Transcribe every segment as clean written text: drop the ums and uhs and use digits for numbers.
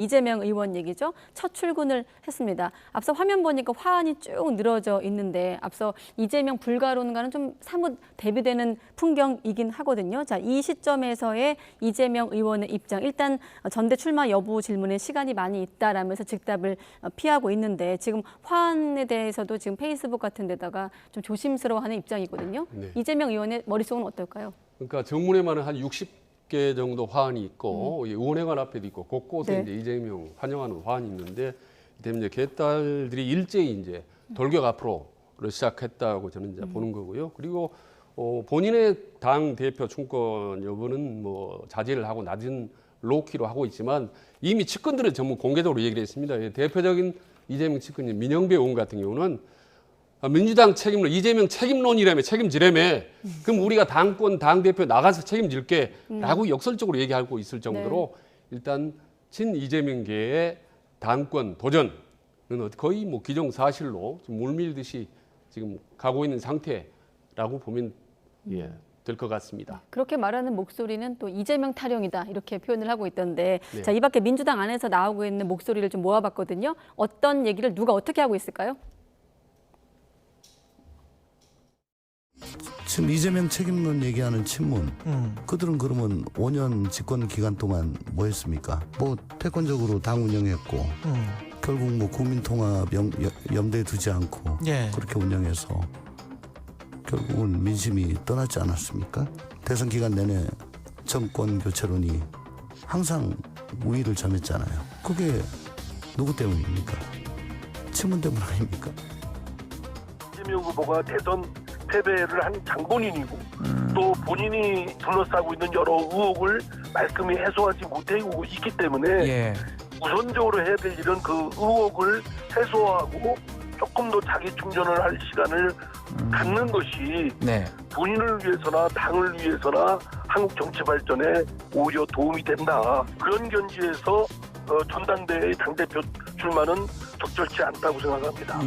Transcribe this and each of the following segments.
이재명 의원 얘기죠. 첫 출근을 했습니다. 앞서 화면 보니까 화환이 쭉 늘어져 있는데 앞서 이재명 불가론과는 좀 사뭇 대비되는 풍경이긴 하거든요. 자, 이 시점에서의 이재명 의원의 입장. 일단 전대 출마 여부 질문에 시간이 많이 있다라면서 즉답을 피하고 있는데 지금 화환에 대해서도 지금 페이스북 같은 데다가 좀 조심스러워하는 입장이거든요. 네. 이재명 의원의 머릿속은 어떨까요? 그러니까 정문에만은 한 60개 정도 화환이 있고 의원회관 앞에도 있고 곳곳에 네. 이제 이재명 환영하는 화환이 있는데 때문에 개딸들이 일제히 이제 돌격 앞으로를 시작했다고 저는 이제 보는 거고요. 그리고 본인의 당 대표 충권 여부는 뭐 자제를 하고 낮은 로키로 하고 있지만 이미 측근들은 전부 공개적으로 얘기를 했습니다. 대표적인 이재명 측근인 민영배 의원 같은 경우는 민주당 책임론, 이재명 책임론이라며 책임지라며 그럼 우리가 당권, 당대표 나가서 책임질게 라고 역설적으로 얘기하고 있을 정도로 일단 친 이재명계의 당권 도전은 거의 뭐 기정사실로 좀 물밀듯이 지금 가고 있는 상태라고 보면 될 것 같습니다. 그렇게 말하는 목소리는 또 이재명 타령이다 이렇게 표현을 하고 있던데 네. 자, 이 밖에 민주당 안에서 나오고 있는 목소리를 좀 모아봤거든요. 어떤 얘기를 누가 어떻게 하고 있을까요? 지금 이재명 책임론 얘기하는 친문 그들은 그러면 5년 집권 기간 동안 뭐 했습니까? 뭐 패권적으로 당 운영했고 결국 뭐 국민통합 염두에 두지 않고 그렇게 운영해서 결국은 민심이 떠나지 않았습니까? 대선 기간 내내 정권 교체론이 항상 우위를 점했잖아요. 그게 누구 때문입니까? 친문 때문 아닙니까? 이재명 후보가 대선 패배를 한 장본인이고 또 본인이 둘러싸고 있는 여러 의혹을 말끔히 해소하지 못하고 있기 때문에 우선적으로 해야 될 일은 그 의혹을 해소하고 조금 더 자기 충전을 할 시간을 갖는 것이 본인을 위해서나 당을 위해서나 한국 정치 발전에 오히려 도움이 된다. 그런 견지에서 전당대회 당대표 출마는 적절치 않다고 생각합니다.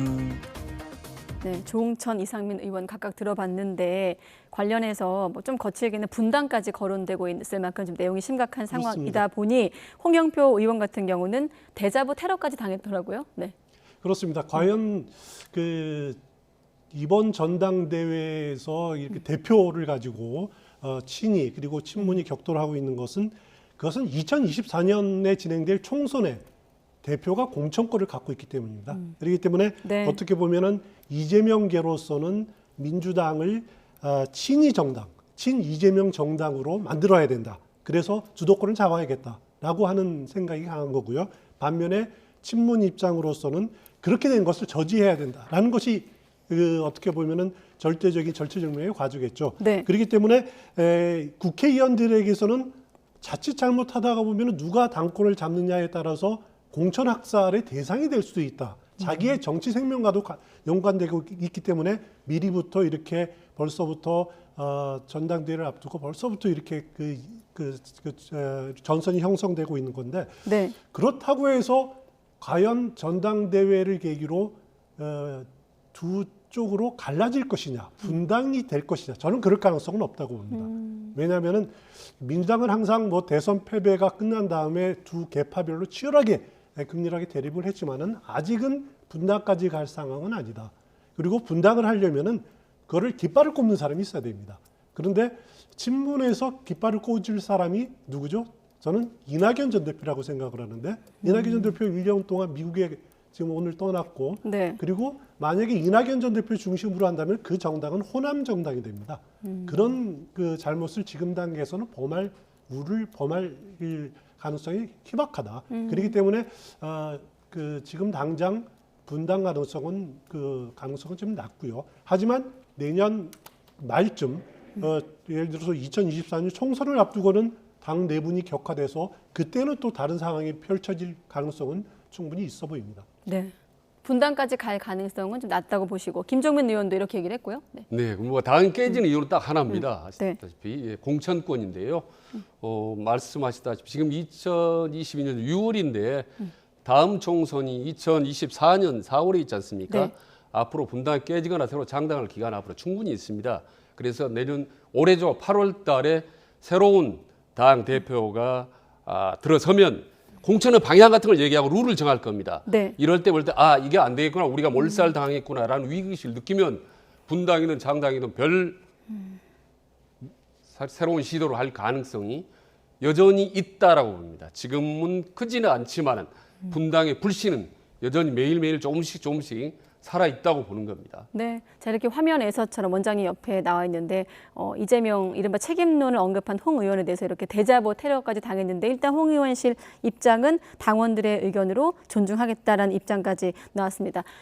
네, 조응천, 이상민 의원 각각 들어봤는데 관련해서 뭐 좀 거칠게는 분당까지 거론되고 있을 만큼 좀 내용이 심각한 상황이다 그렇습니다. 보니 홍영표 의원 같은 경우는 대자부 테러까지 당했더라고요. 네. 그렇습니다. 과연 그 이번 전당대회에서 이렇게 대표를 가지고 친이 그리고 친문이 격돌을 하고 있는 것은 그것은 2024년에 진행될 총선에 대표가 공천권을 갖고 있기 때문입니다. 그렇기 때문에 어떻게 보면은 이재명계로서는 민주당을 친이 정당, 친 이재명 정당으로 만들어야 된다. 그래서 주도권을 잡아야겠다라고 하는 생각이 강한 거고요. 반면에 친문 입장으로서는 그렇게 된 것을 저지해야 된다라는 것이 어떻게 보면은 절대적인 정명의 과제겠죠. 그렇기 때문에 국회의원들에게서는 자칫 잘못하다가 보면은 누가 당권을 잡느냐에 따라서 공천 학살의 대상이 될 수도 있다. 자기의 정치 생명과도 연관되고 있기 때문에 미리부터 이렇게 벌써부터 전당대회를 앞두고 벌써부터 이렇게 전선이 형성되고 있는 건데 그렇다고 해서 과연 전당대회를 계기로 두 쪽으로 갈라질 것이냐, 분당이 될 것이냐, 저는 그럴 가능성은 없다고 봅니다. 왜냐하면은 민주당은 항상 뭐 대선 패배가 끝난 다음에 두 계파별로 치열하게 극렬하게 대립을 했지만은 아직은 분당까지 갈 상황은 아니다. 그리고 분당을 하려면은 그거를 깃발을 꼽는 사람이 있어야 됩니다. 그런데 친문에서 깃발을 꽂을 사람이 누구죠? 저는 이낙연 전 대표라고 생각을 하는데 이낙연 전 대표 1년 동안 미국에 지금 오늘 떠났고 그리고 만약에 이낙연 전 대표 중심으로 한다면 그 정당은 호남 정당이 됩니다. 그런 그 잘못을 지금 단계에서는 범할 가능성이 희박하다. 그렇기 때문에 지금 당장 분당 가능성은 좀 낮고요. 하지만 내년 말쯤 예를 들어서 2024년 총선을 앞두고는 당 내분이 격화돼서 그때는 또 다른 상황이 펼쳐질 가능성은 충분히 있어 보입니다. 네. 분당까지 갈 가능성은 좀 낮다고 보시고 김종민 의원도 이렇게 얘기를 했고요. 네, 뭐 당 깨지는 이유는 딱 하나입니다. 아시다시피 공천권인데요. 말씀하시다시피 지금 2022년 6월인데 다음 총선이 2024년 4월에 있지 않습니까? 앞으로 분당이 깨지거나 새로 장당할 기간 앞으로 충분히 있습니다. 그래서 내년 올해죠 8월 달에 새로운 당 대표가 들어서면 공천의 방향 같은 걸 얘기하고 룰을 정할 겁니다. 네. 이럴 때 볼 때 이게 안 되겠구나, 우리가 몰살당했구나라는 위기의식을 느끼면 분당이든 장당이든 별 새로운 시도를 할 가능성이 여전히 있다라고 봅니다. 지금은 크지는 않지만 분당의 불씨는 여전히 매일매일 조금씩 살아있다고 보는 겁니다. 네, 자 이렇게 화면에서처럼 원장님 옆에 나와 있는데 이재명 이른바 책임론을 언급한 홍 의원에 대해서 이렇게 대자보 테러까지 당했는데 일단 홍 의원실 입장은 당원들의 의견으로 존중하겠다라는 입장까지 나왔습니다.